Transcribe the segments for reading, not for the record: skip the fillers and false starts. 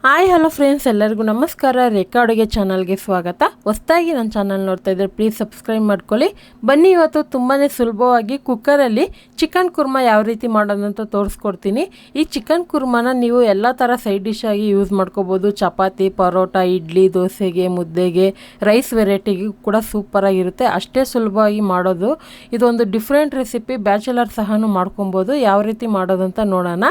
Hi hello friends, ಎಲ್ಲರಿಗೂ ನಮಸ್ಕಾರ. ರೇಖಾ ಅಡುಗೆ ಚಾನಲ್ಗೆ ಸ್ವಾಗತ. ಹೊಸದಾಗಿ ನನ್ನ ಚಾನಲ್ ನೋಡ್ತಾ ಇದ್ದರೆ ಪ್ಲೀಸ್ ಸಬ್ಸ್ಕ್ರೈಬ್ ಮಾಡ್ಕೊಳ್ಳಿ. ಬನ್ನಿ, ಇವತ್ತು ತುಂಬಾ ಸುಲಭವಾಗಿ ಕುಕ್ಕರಲ್ಲಿ ಚಿಕನ್ ಕುರ್ಮಾ ಯಾವ ರೀತಿ ಮಾಡೋದಂತ ತೋರಿಸ್ಕೊಡ್ತೀನಿ. ಈ ಚಿಕನ್ ಕುರ್ಮಾನ ನೀವು ಎಲ್ಲ ಥರ ಸೈಡ್ ಡಿಶ್ ಆಗಿ ಯೂಸ್ ಮಾಡ್ಕೋಬೋದು. ಚಪಾತಿ, ಪರೋಟ, ಇಡ್ಲಿ, ದೋಸೆಗೆ, ಮುದ್ದೆಗೆ, ರೈಸ್ ವೆರೈಟಿಗೂ ಕೂಡ ಸೂಪರಾಗಿರುತ್ತೆ. ಅಷ್ಟೇ ಸುಲಭವಾಗಿ ಮಾಡೋದು. ಇದೊಂದು ಡಿಫ್ರೆಂಟ್ ರೆಸಿಪಿ, ಬ್ಯಾಚುಲರ್ ಸಹನೂ ಮಾಡ್ಕೊಬೋದು. ಯಾವ ರೀತಿ ಮಾಡೋದಂತ ನೋಡೋಣ.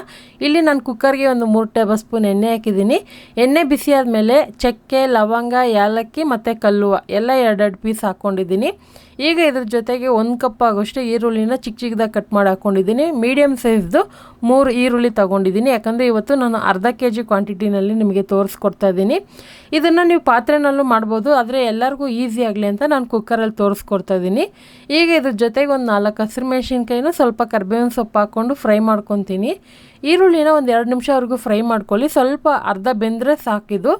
ಇಲ್ಲಿ ನಾನು ಕುಕ್ಕರ್ಗೆ ಒಂದು 3 ಟೇಬಲ್ ಸ್ಪೂನ್ ಎಣ್ಣೆ ಹಾಕಿದ್ದೀನಿ. ಎಣ್ಣೆ ಬಿಸಿ ಆದಮೇಲೆ ಚಕ್ಕೆ, ಲವಂಗ, ಏಲಕ್ಕಿ ಮತ್ತು ಕಲ್ಲುವ ಎಲ್ಲ 2 ಪೀಸ್ ಹಾಕ್ಕೊಂಡಿದ್ದೀನಿ. ಈಗ ಇದ್ರ ಜೊತೆಗೆ 1 ಕಪ್ ಆಗೋಷ್ಟು ಈರುಳ್ಳಿನ ಚಿಕ್ಕ ಚಿಕ್ಕದಾಗಿ ಕಟ್ ಮಾಡಿ ಹಾಕ್ಕೊಂಡಿದ್ದೀನಿ. ಮೀಡಿಯಮ್ ಸೈಜ್ದು 3 ಈರುಳ್ಳಿ ತೊಗೊಂಡಿದ್ದೀನಿ. ಯಾಕಂದರೆ ಇವತ್ತು ನಾನು ಅರ್ಧ kg ಕ್ವಾಂಟಿಟಿನಲ್ಲಿ ನಿಮಗೆ ತೋರಿಸ್ಕೊಡ್ತಾ ಇದ್ದೀನಿ. ಇದನ್ನು ನೀವು ಪಾತ್ರೆನಲ್ಲೂ ಮಾಡ್ಬೋದು, ಆದರೆ ಎಲ್ಲರಿಗೂ ಈಸಿ ಆಗಲಿ ಅಂತ ನಾನು ಕುಕ್ಕರಲ್ಲಿ ತೋರಿಸ್ಕೊಡ್ತಾ ಇದ್ದೀನಿ. ಈಗ ಇದ್ರ ಜೊತೆಗೆ ಒಂದು 4 ಹಸಿರು ಮೆಣಸಿನ್ಕಾಯಿನ ಸ್ವಲ್ಪ ಕರಿಬೇವಿನ ಸೊಪ್ಪು ಹಾಕ್ಕೊಂಡು ಫ್ರೈ ಮಾಡ್ಕೊತೀನಿ. ಈರುಳ್ಳಿನ ಒಂದು 2 ನಿಮಿಷವರೆಗೂ ಫ್ರೈ ಮಾಡ್ಕೊಳ್ಳಿ. ಸ್ವಲ್ಪ ಅರ್ಧ ಬೆಂದರೆ ಸಾಕಿದು.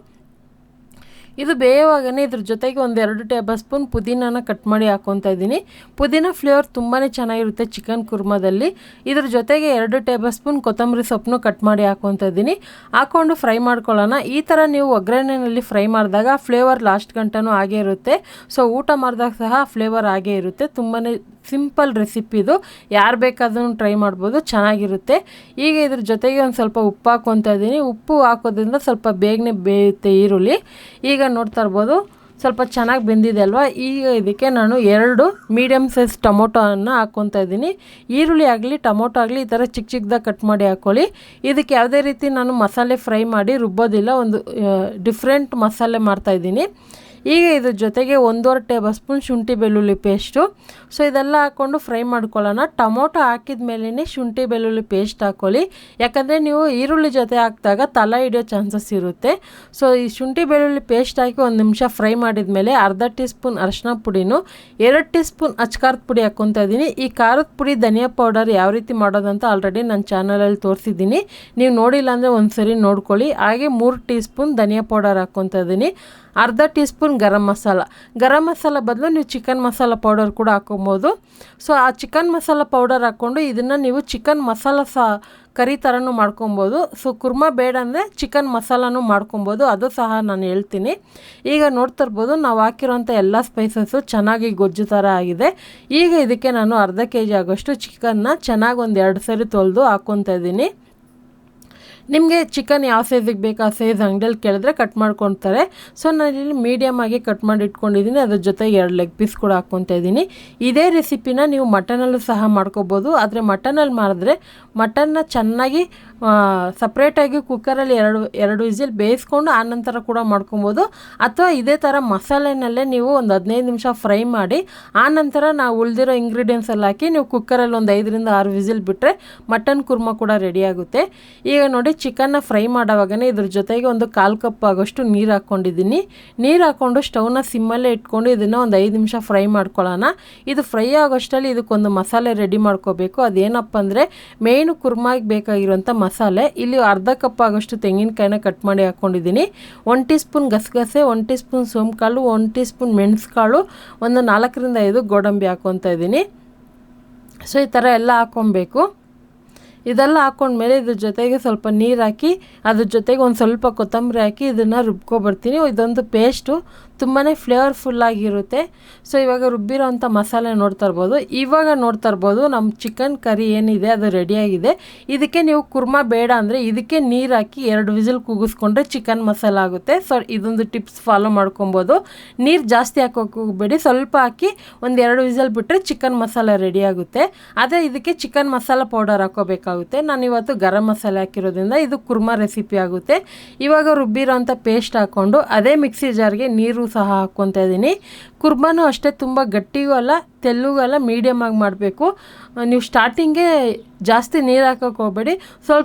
ಇದು ಬೇಯವಾಗನೇ ಇದ್ರ ಜೊತೆಗೆ ಒಂದು 2 ಟೇಬಲ್ ಸ್ಪೂನ್ ಪುದೀನಾನ ಕಟ್ ಮಾಡಿ ಹಾಕ್ಕೊತಾ ಇದ್ದೀನಿ. ಪುದೀನ ಫ್ಲೇವರ್ ತುಂಬಾ ಚೆನ್ನಾಗಿರುತ್ತೆ ಚಿಕನ್ ಕುರ್ಮಾದಲ್ಲಿ. ಇದ್ರ ಜೊತೆಗೆ 2 ಟೇಬಲ್ ಸ್ಪೂನ್ ಕೊತ್ತಂಬರಿ ಸೊಪ್ಪನ್ನು ಕಟ್ ಮಾಡಿ ಹಾಕ್ಕೊತಾ ಇದ್ದೀನಿ. ಹಾಕ್ಕೊಂಡು ಫ್ರೈ ಮಾಡ್ಕೊಳ್ಳೋಣ. ಈ ಥರ ನೀವು ಒಗ್ಗರಣೆಯಲ್ಲಿ ಫ್ರೈ ಮಾಡಿದಾಗ ಫ್ಲೇವರ್ ಲಾಸ್ಟ್ ಗಂಟನೂ ಹಾಗೇ ಇರುತ್ತೆ. ಸೊ ಊಟ ಮಾಡಿದಾಗ ಸಹ ಫ್ಲೇವರ್ ಹಾಗೇ ಇರುತ್ತೆ. ತುಂಬಾ ಸಿಂಪಲ್ ರೆಸಿಪಿ ಇದು. ಯಾರು ಬೇಕಾದ್ರೂ ಟ್ರೈ ಮಾಡ್ಬೋದು, ಚೆನ್ನಾಗಿರುತ್ತೆ. ಈಗ ಇದ್ರ ಜೊತೆಗೆ ಒಂದು ಸ್ವಲ್ಪ ಉಪ್ಪು ಹಾಕ್ಕೊತಾ ಇದ್ದೀನಿ. ಉಪ್ಪು ಹಾಕೋದ್ರಿಂದ ಸ್ವಲ್ಪ ಬೇಗನೆ ಬೇಯುತ್ತೆ ಈರುಳ್ಳಿ. ಈಗ ನೋಡ್ತಾ ಇರ್ಬೋದು ಸ್ವಲ್ಪ ಚೆನ್ನಾಗಿ ಬೆಂದಿದೆ ಅಲ್ವಾ. ಈಗ ಇದಕ್ಕೆ ನಾನು 2 ಮೀಡಿಯಮ್ ಸೈಜ್ ಟೊಮೊಟೊನ ಹಾಕ್ಕೊತಾ ಇದ್ದೀನಿ. ಈರುಳ್ಳಿ ಆಗಲಿ ಟೊಮೊಟೊ ಆಗಲಿ ಈ ಥರ ಚಿಕ್ಕ ಚಿಕ್ಕದಾಗಿ ಕಟ್ ಮಾಡಿ ಹಾಕ್ಕೊಳ್ಳಿ. ಇದಕ್ಕೆ ಯಾವುದೇ ರೀತಿ ನಾನು ಮಸಾಲೆ ಫ್ರೈ ಮಾಡಿ ರುಬ್ಬೋದಿಲ್ಲ, ಒಂದು ಡಿಫ್ರೆಂಟ್ ಮಸಾಲೆ ಮಾಡ್ತಾಯಿದ್ದೀನಿ. ಈಗ ಇದ್ರ ಜೊತೆಗೆ 1.5 ಟೇಬಲ್ ಸ್ಪೂನ್ ಶುಂಠಿ ಬೆಳ್ಳುಳ್ಳಿ ಪೇಸ್ಟು. ಸೊ ಇದೆಲ್ಲ ಹಾಕ್ಕೊಂಡು ಫ್ರೈ ಮಾಡ್ಕೊಳ್ಳೋಣ. ಟೊಮೊಟೊ ಹಾಕಿದ ಮೇಲೇ ಶುಂಠಿ ಬೆಳ್ಳುಳ್ಳಿ ಪೇಸ್ಟ್ ಹಾಕ್ಕೊಳ್ಳಿ. ಯಾಕಂದರೆ ನೀವು ಈರುಳ್ಳಿ ಜೊತೆ ಹಾಕಿದಾಗ ತಲೆ ಹಿಡಿಯೋ ಚಾನ್ಸಸ್ ಇರುತ್ತೆ. ಸೊ ಈ ಶುಂಠಿ ಬೆಳ್ಳುಳ್ಳಿ ಪೇಸ್ಟ್ ಹಾಕಿ 1 ನಿಮಿಷ ಫ್ರೈ ಮಾಡಿದ ಮೇಲೆ ಅರ್ಧ ಟೀ ಸ್ಪೂನ್ ಅರಿಶಿನ ಪುಡಿನೂ 2 ಟೀ ಸ್ಪೂನ್ ಅಚ್ಕಾರದ ಪುಡಿ ಹಾಕ್ಕೊತಾ ಇದ್ದೀನಿ. ಈ ಖಾರದ ಪುಡಿ, ಧನಿಯಾ ಪೌಡರ್ ಯಾವ ರೀತಿ ಮಾಡೋದಂತ ಆಲ್ರೆಡಿ ನನ್ನ ಚಾನಲಲ್ಲಿ ತೋರಿಸಿದ್ದೀನಿ. ನೀವು ನೋಡಿಲ್ಲ ಅಂದರೆ ಒಂದು ಸರಿ ನೋಡ್ಕೊಳ್ಳಿ. ಹಾಗೆ 3 ಟೀ ಸ್ಪೂನ್ ಧನಿಯಾ ಪೌಡರ್ ಹಾಕ್ಕೊತಾ ಇದ್ದೀನಿ. ಅರ್ಧ ಟೀ ಸ್ಪೂನ್ ಗರಂ ಮಸಾಲ ಬದಲು ನೀವು ಚಿಕನ್ ಮಸಾಲ ಪೌಡರ್ ಕೂಡ ಹಾಕ್ಕೊಬೋದು. ಸೊ ಆ ಚಿಕನ್ ಮಸಾಲ ಪೌಡರ್ ಹಾಕ್ಕೊಂಡು ಇದನ್ನು ನೀವು ಚಿಕನ್ ಮಸಾಲ ಕರಿ ಥರನೂ ಮಾಡ್ಕೊಬೋದು. ಸೊ ಕುರ್ಮಾ ಬೇಡ ಅಂದರೆ ಚಿಕನ್ ಮಸಾಲನೂ ಮಾಡ್ಕೊಬೋದು, ಅದು ಸಹ ನಾನು ಹೇಳ್ತೀನಿ. ಈಗ ನೋಡ್ತಾ ಇರ್ಬೋದು ನಾವು ಹಾಕಿರೋಂಥ ಎಲ್ಲ ಸ್ಪೈಸಸ್ಸು ಚೆನ್ನಾಗಿ ಗೊಜ್ಜು ಥರ ಆಗಿದೆ. ಈಗ ಇದಕ್ಕೆ ನಾನು ಅರ್ಧ kg ಆಗೋಷ್ಟು ಚಿಕನ್ನ ಚೆನ್ನಾಗಿ ಒಂದು 2 ಸರಿ ತೊಳೆದು ಹಾಕ್ಕೊತಾ ಇದ್ದೀನಿ. ನಿಮಗೆ ಚಿಕನ್ ಯಾವ ಸೈಜಿಗೆ ಬೇಕು ಆ ಸೈಜ್ ಅಂಗಡಿಯಲ್ಲಿ ಕೇಳಿದ್ರೆ ಕಟ್ ಮಾಡ್ಕೊತಾರೆ. ಸೊ ನಾನು ಇಲ್ಲಿ ಮೀಡಿಯಮ್ ಆಗಿ ಕಟ್ ಮಾಡಿ ಇಟ್ಕೊಂಡಿದ್ದೀನಿ. ಅದ್ರ ಜೊತೆಗೆ 2 ಲೆಗ್ ಪೀಸ್ ಕೂಡ ಹಾಕ್ಕೊತಾ ಇದ್ದೀನಿ. ಇದೇ ರೆಸಿಪಿನ ನೀವು ಮಟನಲ್ಲೂ ಸಹ ಮಾಡ್ಕೋಬೋದು. ಆದರೆ ಮಟನಲ್ಲಿ ಮಾಡಿದ್ರೆ ಮಟನ್ನ ಚೆನ್ನಾಗಿ ಸಪ್ರೇಟಾಗಿ ಕುಕ್ಕರಲ್ಲಿ 2 ವಿಸಿಲ್ ಬೇಯಿಸ್ಕೊಂಡು ಆನಂತರ ಕೂಡ ಮಾಡ್ಕೊಬೋದು. ಅಥವಾ ಇದೇ ಥರ ಮಸಾಲೆನಲ್ಲೇ ನೀವು ಒಂದು 15 ನಿಮಿಷ ಫ್ರೈ ಮಾಡಿ ಆನಂತರ ನಾವು ಉಳಿದಿರೋ ಇಂಗ್ರೀಡಿಯೆಂಟ್ಸ್ ಎಲ್ಲ ಹಾಕಿ ನೀವು ಕುಕ್ಕರಲ್ಲಿ ಒಂದು 5 ರಿಂದ 6 ವಿಸಿಲ್ ಬಿಟ್ಟರೆ ಮಟನ್ ಕುರ್ಮಾ ಕೂಡ ರೆಡಿಯಾಗುತ್ತೆ. ಈಗ ನೋಡಿ ಚಿಕನ್ನ ಫ್ರೈ ಮಾಡೋವಾಗನೇ ಇದ್ರ ಜೊತೆಗೆ ಒಂದು 1/4 ಕಪ್ ಆಗೋಷ್ಟು ನೀರು ಹಾಕ್ಕೊಂಡಿದ್ದೀನಿ. ನೀರು ಹಾಕ್ಕೊಂಡು ಸ್ಟವ್ನ ಸಿಮ್ಮಲ್ಲೇ ಇಟ್ಕೊಂಡು ಇದನ್ನು ಒಂದು 5 ನಿಮಿಷ ಫ್ರೈ ಮಾಡ್ಕೊಳ್ಳೋಣ. ಇದು ಫ್ರೈ ಆಗೋಷ್ಟರಲ್ಲಿ ಇದಕ್ಕೊಂದು ಮಸಾಲೆ ರೆಡಿ ಮಾಡ್ಕೋಬೇಕು. ಅದೇನಪ್ಪ ಅಂದರೆ ಮೇಯ್ನು ಕುರ್ಮಾಗೆ ಬೇಕಾಗಿರೋಂಥ ಮಸಾಲೆ. ಇಲ್ಲಿ ಅರ್ಧ ಕಪ್ ಆಗೋಷ್ಟು ತೆಂಗಿನಕಾಯಿನ ಕಟ್ ಮಾಡಿ ಹಾಕ್ಕೊಂಡಿದ್ದೀನಿ. 1 ಟೀ ಸ್ಪೂನ್ ಗಸಗಸೆ, 1 ಟೀ ಸ್ಪೂನ್ ಸೋಂಕಾಳು, 1 ಟೀ ಸ್ಪೂನ್ ಮೆಣಸುಕಾಳು, ಒಂದು 4 ರಿಂದ 5 ಗೋಡಂಬಿ ಹಾಕ್ಕೊತಾ ಇದ್ದೀನಿ. ಸೊ ಈ ಥರ ಎಲ್ಲ ಹಾಕ್ಕೊಬೇಕು. ಇದೆಲ್ಲ ಹಾಕ್ಕೊಂಡ್ಮೇಲೆ ಇದ್ರ ಜೊತೆಗೆ ಸ್ವಲ್ಪ ನೀರು ಹಾಕಿ ಅದ್ರ ಜೊತೆಗೆ ಒಂದು ಸ್ವಲ್ಪ ಕೊತ್ತಂಬರಿ ಹಾಕಿ ಇದನ್ನು ರುಬ್ಕೊಬರ್ತೀನಿ. ಇದೊಂದು ಪೇಸ್ಟು ತುಂಬಾ ಫ್ಲೇವರ್ಫುಲ್ಲಾಗಿರುತ್ತೆ. ಸೊ ಇವಾಗ ರುಬ್ಬಿರೋಂಥ ಮಸಾಲೆ ನೋಡ್ತಾ ಇರ್ಬೋದು ನಮ್ಮ ಚಿಕನ್ ಕರಿ ಏನಿದೆ ಅದು ರೆಡಿಯಾಗಿದೆ. ಇದಕ್ಕೆ ನೀವು ಕುರ್ಮಾ ಬೇಡ ಅಂದರೆ ಇದಕ್ಕೆ ನೀರು ಹಾಕಿ 2 ವಿಸಿಲ್ ಕೂಗಿಸ್ಕೊಂಡ್ರೆ ಚಿಕನ್ ಮಸಾಲ ಆಗುತ್ತೆ. ಸೊ ಇದೊಂದು ಟಿಪ್ಸ್ ಫಾಲೋ ಮಾಡ್ಕೊಬೋದು. ನೀರು ಜಾಸ್ತಿ ಹಾಕೋಕೆ ಹೋಗಬೇಡಿ, ಸ್ವಲ್ಪ ಹಾಕಿ ಒಂದು 2 ವಿಸಿಲ್ ಬಿಟ್ಟರೆ ಚಿಕನ್ ಮಸಾಲ ರೆಡಿಯಾಗುತ್ತೆ. ಆದರೆ ಇದಕ್ಕೆ ಚಿಕನ್ ಮಸಾಲ ಪೌಡರ್ ಹಾಕೋಬೇಕಾಗುತ್ತೆ. ನಾನು ಇವತ್ತು ಗರಂ ಮಸಾಲೆ ಹಾಕಿರೋದ್ರಿಂದ ಇದು ಕುರ್ಮಾ ರೆಸಿಪಿ ಆಗುತ್ತೆ. ಇವಾಗ ರುಬ್ಬಿರೋಂಥ ಪೇಸ್ಟ್ ಹಾಕ್ಕೊಂಡು ಅದೇ ಮಿಕ್ಸಿ ಜಾರ್ಗೆ ನೀರು ಸಹ ಹಾಕ್ಕೊತಾ ಇದ್ದೀನಿ. ಕುರ್ಮಾನು ಅಷ್ಟೇ ತುಂಬ ಗಟ್ಟಿಗೂ ಅಲ್ಲ ತೆಳ್ಳಗೂ ಅಲ್ಲ, ಮೀಡಿಯಮ್ ಆಗಿ ಮಾಡಬೇಕು. ನೀವು ಸ್ಟಾರ್ಟಿಂಗೇ ಜಾಸ್ತಿ ನೀರು ಹಾಕೋಕೆ ಹೋಗಬೇಡಿ,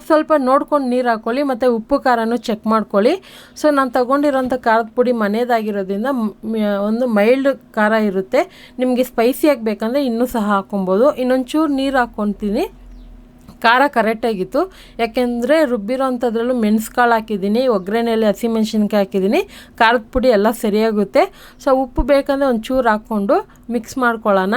ಸ್ವಲ್ಪ ನೋಡ್ಕೊಂಡು ನೀರು ಹಾಕ್ಕೊಳ್ಳಿ. ಮತ್ತು ಉಪ್ಪು ಖಾರನೂ ಚೆಕ್ ಮಾಡ್ಕೊಳ್ಳಿ. ಸೊ ನಾನು ತೊಗೊಂಡಿರೋಂಥ ಖಾರದ ಪುಡಿ ಮನೆಯದಾಗಿರೋದ್ರಿಂದ ಒಂದು ಮೈಲ್ಡ್ ಖಾರ ಇರುತ್ತೆ. ನಿಮಗೆ ಸ್ಪೈಸಿಯಾಗಿ ಬೇಕಂದರೆ ಇನ್ನೂ ಸಹ ಹಾಕ್ಕೊಬೋದು. ಇನ್ನೊಂಚೂರು ನೀರು ಹಾಕ್ಕೊತೀನಿ. ಖಾರ ಕರೆಕ್ಟಾಗಿತ್ತು, ಯಾಕೆಂದರೆ ರುಬ್ಬಿರೋಂಥದ್ರಲ್ಲೂ ಮೆಣಸುಕಾಳು ಹಾಕಿದ್ದೀನಿ, ಒಗ್ಗರಣೆಯಲ್ಲಿ ಹಸಿಮೆಣ್ಸಿನ್ಕಾಯಿ ಹಾಕಿದ್ದೀನಿ, ಖಾರದ ಪುಡಿ ಎಲ್ಲ ಸರಿಯಾಗುತ್ತೆ. ಸೊ ಉಪ್ಪು ಬೇಕಂದರೆ ಒಂಚೂರು ಹಾಕ್ಕೊಂಡು ಮಿಕ್ಸ್ ಮಾಡ್ಕೊಳ್ಳೋಣ.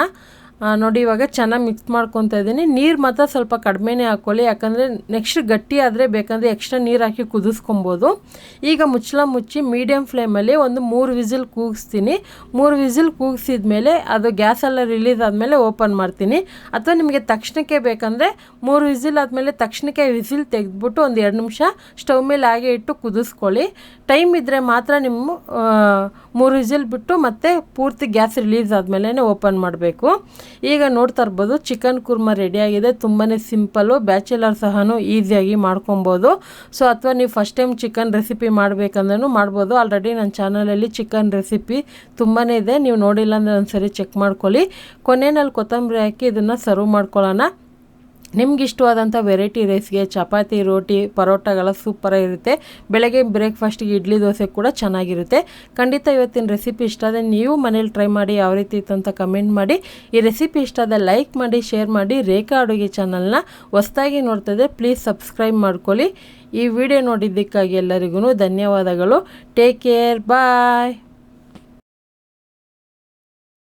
ನೋಡಿ ಇವಾಗ ಚೆನ್ನಾಗಿ ಮಿಕ್ಸ್ ಮಾಡ್ಕೊತಾ ಇದ್ದೀನಿ. ನೀರು ಮಾತ್ರ ಸ್ವಲ್ಪ ಕಡಿಮೆನೇ ಹಾಕ್ಕೊಳ್ಳಿ, ಯಾಕಂದರೆ ನೆಕ್ಸ್ಟ್ ಗಟ್ಟಿ ಆದರೆ ಬೇಕಂದರೆ ಎಕ್ಸ್ಟ್ರಾ ನೀರು ಹಾಕಿ ಕುದಿಸ್ಕೊಬೋದು. ಈಗ ಮುಚ್ಚಳ ಮುಚ್ಚಿ ಮೀಡಿಯಮ್ ಫ್ಲೇಮಲ್ಲಿ ಒಂದು 3 ವಿಸಿಲ್ ಕೂಗಿಸ್ತೀನಿ. 3 ವಿಸಿಲ್ ಕೂಗಿಸಿದ ಮೇಲೆ ಅದು ಗ್ಯಾಸೆಲ್ಲ ರಿಲೀಸ್ ಆದಮೇಲೆ ಓಪನ್ ಮಾಡ್ತೀನಿ. ಅಥವಾ ನಿಮಗೆ ತಕ್ಷಣಕ್ಕೆ ಬೇಕಂದರೆ 3 ವಿಸಿಲ್ ಆದಮೇಲೆ ತಕ್ಷಣಕ್ಕೆ ವಿಸಿಲ್ ತೆಗೆದ್ಬಿಟ್ಟು ಒಂದು 2 ನಿಮಿಷ ಸ್ಟವ್ ಮೇಲೆ ಹಾಗೆ ಇಟ್ಟು ಕುದಿಸ್ಕೊಳ್ಳಿ. ಟೈಮ್ ಇದ್ದರೆ ಮಾತ್ರ ನಿಮ್ಮ 3 ವಿಸಿಲ್ ಬಿಟ್ಟು ಮತ್ತೆ ಪೂರ್ತಿ ಗ್ಯಾಸ್ ರಿಲೀಸ್ ಆದಮೇಲೆ ಓಪನ್ ಮಾಡಬೇಕು. ಈಗ ನೋಡ್ತಾ ಇರ್ಬೋದು ಚಿಕನ್ ಕುರ್ಮಾ ರೆಡಿಯಾಗಿದೆ. ತುಂಬಾ ಸಿಂಪಲ್ಲು, ಬ್ಯಾಚುಲರ್ ಸಹ ಈಸಿಯಾಗಿ ಮಾಡ್ಕೊಬೋದು. ಸೊ ಅಥವಾ ನೀವು ಫಸ್ಟ್ ಟೈಮ್ ಚಿಕನ್ ರೆಸಿಪಿ ಮಾಡಬೇಕಂದ್ರೂ ಮಾಡ್ಬೋದು. ಆಲ್ರೆಡಿ ನನ್ನ ಚಾನಲಲ್ಲಿ ಚಿಕನ್ ರೆಸಿಪಿ ತುಂಬಾ ಇದೆ, ನೀವು ನೋಡಿಲ್ಲ ಅಂದರೆ ಒಂದ್ಸರಿ ಚೆಕ್ ಮಾಡ್ಕೊಳ್ಳಿ. ಕೊನೆಯಲ್ಲಿ ಕೊತ್ತಂಬರಿ ಹಾಕಿ ಇದನ್ನು ಸರ್ವ್ ಮಾಡ್ಕೊಳ್ಳೋಣ. ನಿಮ್ಗೆ ಇಷ್ಟವಾದಂಥ ವೆರೈಟಿ ರೈಸ್ಗೆ ಚಪಾತಿ, ರೋಟಿ, ಪರೋಟಗಳ ಸೂಪರಾಗಿರುತ್ತೆ. ಬೆಳಗ್ಗೆ ಬ್ರೇಕ್ಫಾಸ್ಟಿಗೆ ಇಡ್ಲಿ, ದೋಸೆ ಕೂಡ ಚೆನ್ನಾಗಿರುತ್ತೆ. ಖಂಡಿತ ಇವತ್ತಿನ ರೆಸಿಪಿ ಇಷ್ಟ ಆದರೆ ನೀವು ಮನೇಲಿ ಟ್ರೈ ಮಾಡಿ ಯಾವ ರೀತಿ ಇತ್ತು ಅಂತ ಕಮೆಂಟ್ ಮಾಡಿ. ಈ ರೆಸಿಪಿ ಇಷ್ಟ ಆದರೆ ಲೈಕ್ ಮಾಡಿ, ಶೇರ್ ಮಾಡಿ. ರೇಖಾ ಅಡುಗೆ ಚಾನಲ್ನ ಹೊಸದಾಗಿ ನೋಡ್ತಿದ್ದರೆ ಪ್ಲೀಸ್ ಸಬ್ಸ್ಕ್ರೈಬ್ ಮಾಡ್ಕೊಳ್ಳಿ. ಈ ವಿಡಿಯೋ ನೋಡಿದ್ದಕ್ಕಾಗಿ ಎಲ್ಲರಿಗೂ ಧನ್ಯವಾದಗಳು. ಟೇಕ್ ಕೇರ್, ಬಾಯ್.